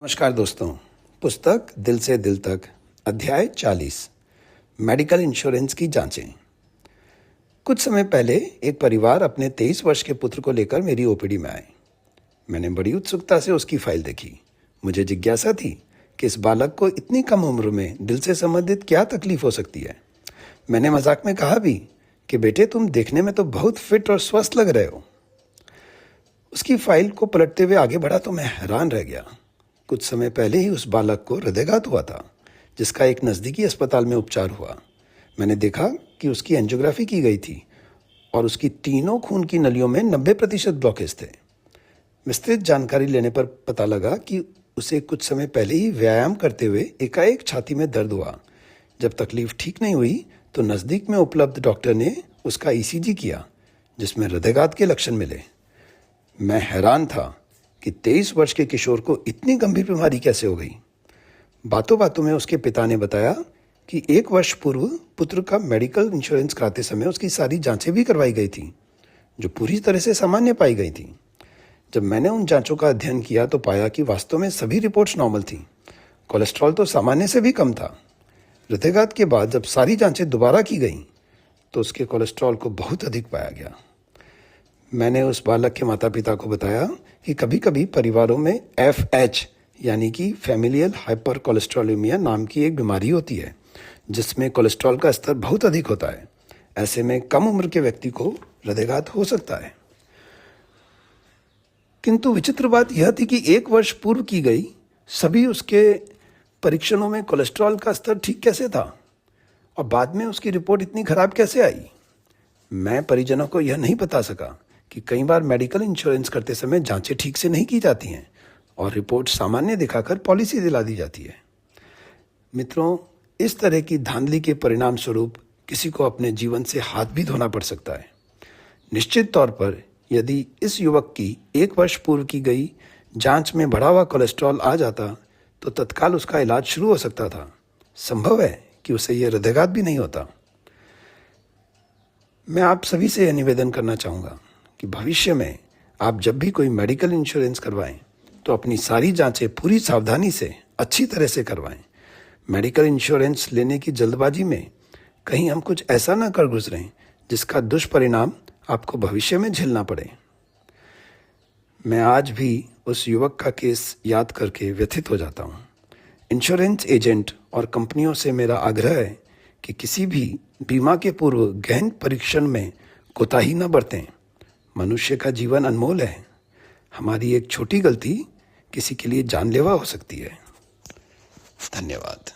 नमस्कार दोस्तों। पुस्तक दिल से दिल तक, अध्याय 40, मेडिकल इंश्योरेंस की जांचें। कुछ समय पहले एक परिवार अपने 23 वर्ष के पुत्र को लेकर मेरी ओपीडी में आए। मैंने बड़ी उत्सुकता से उसकी फाइल देखी। मुझे जिज्ञासा थी कि इस बालक को इतनी कम उम्र में दिल से संबंधित क्या तकलीफ हो सकती है। मैंने मजाक में कहा भी कि बेटे, तुम देखने में तो बहुत फिट और स्वस्थ लग रहे हो। उसकी फाइल को पलटते हुए आगे बढ़ा तो मैं हैरान रह गया। कुछ समय पहले ही उस बालक को हृदयघात हुआ था, जिसका एक नज़दीकी अस्पताल में उपचार हुआ। मैंने देखा कि उसकी एंजियोग्राफी की गई थी और उसकी तीनों खून की नलियों में 90% ब्लॉकेज थे। विस्तृत जानकारी लेने पर पता लगा कि उसे कुछ समय पहले ही व्यायाम करते हुए एकाएक छाती में दर्द हुआ। जब तकलीफ ठीक नहीं हुई तो नज़दीक में उपलब्ध डॉक्टर ने उसका ईसीजी किया, जिसमें हृदयघात के लक्षण मिले। मैं हैरान था कि 23 वर्ष के किशोर को इतनी गंभीर बीमारी कैसे हो गई। बातों बातों में उसके पिता ने बताया कि 1 वर्ष पूर्व पुत्र का मेडिकल इंश्योरेंस कराते समय उसकी सारी जांचें भी करवाई गई थी, जो पूरी तरह से सामान्य पाई गई थी। जब मैंने उन जांचों का अध्ययन किया तो पाया कि वास्तव में सभी रिपोर्ट्स नॉर्मल थी। कोलेस्ट्रॉल तो सामान्य से भी कम था। हृदयघात के बाद जब सारी जांचें दोबारा की गईं तो उसके कोलेस्ट्रॉल को बहुत अधिक पाया गया। मैंने उस बालक के माता पिता को बताया कि कभी कभी परिवारों में FH यानी कि फैमिलियल हाइपर कोलेस्ट्रोलेमिया नाम की एक बीमारी होती है, जिसमें कोलेस्ट्रॉल का स्तर बहुत अधिक होता है। ऐसे में कम उम्र के व्यक्ति को हृदयघात हो सकता है। किंतु विचित्र बात यह थी कि 1 वर्ष पूर्व की गई सभी उसके परीक्षणों में कोलेस्ट्रॉल का स्तर ठीक कैसे था और बाद में उसकी रिपोर्ट इतनी खराब कैसे आई। मैं परिजनों को यह नहीं बता सका कि कई बार मेडिकल इंश्योरेंस करते समय जांचें ठीक से नहीं की जाती हैं और रिपोर्ट सामान्य दिखाकर पॉलिसी दिला दी जाती है। मित्रों, इस तरह की धांधली के परिणाम स्वरूप किसी को अपने जीवन से हाथ भी धोना पड़ सकता है। निश्चित तौर पर यदि इस युवक की 1 वर्ष पूर्व की गई जांच में बढ़ा हुआ कोलेस्ट्रॉल आ जाता तो तत्काल उसका इलाज शुरू हो सकता था। संभव है कि उसे यह हृदयघात भी नहीं होता। मैं आप सभी से यह निवेदन करना चाहूँगा कि भविष्य में आप जब भी कोई मेडिकल इंश्योरेंस करवाएं तो अपनी सारी जांचें पूरी सावधानी से अच्छी तरह से करवाएं। मेडिकल इंश्योरेंस लेने की जल्दबाजी में कहीं हम कुछ ऐसा ना कर गुजरें जिसका दुष्परिणाम आपको भविष्य में झेलना पड़े। मैं आज भी उस युवक का केस याद करके व्यथित हो जाता हूँ। इंश्योरेंस एजेंट और कंपनियों से मेरा आग्रह है कि किसी भी बीमा के पूर्व गहन परीक्षण में कोताही न बरतें। मनुष्य का जीवन अनमोल है। हमारी एक छोटी गलती किसी के लिए जानलेवा हो सकती है। धन्यवाद।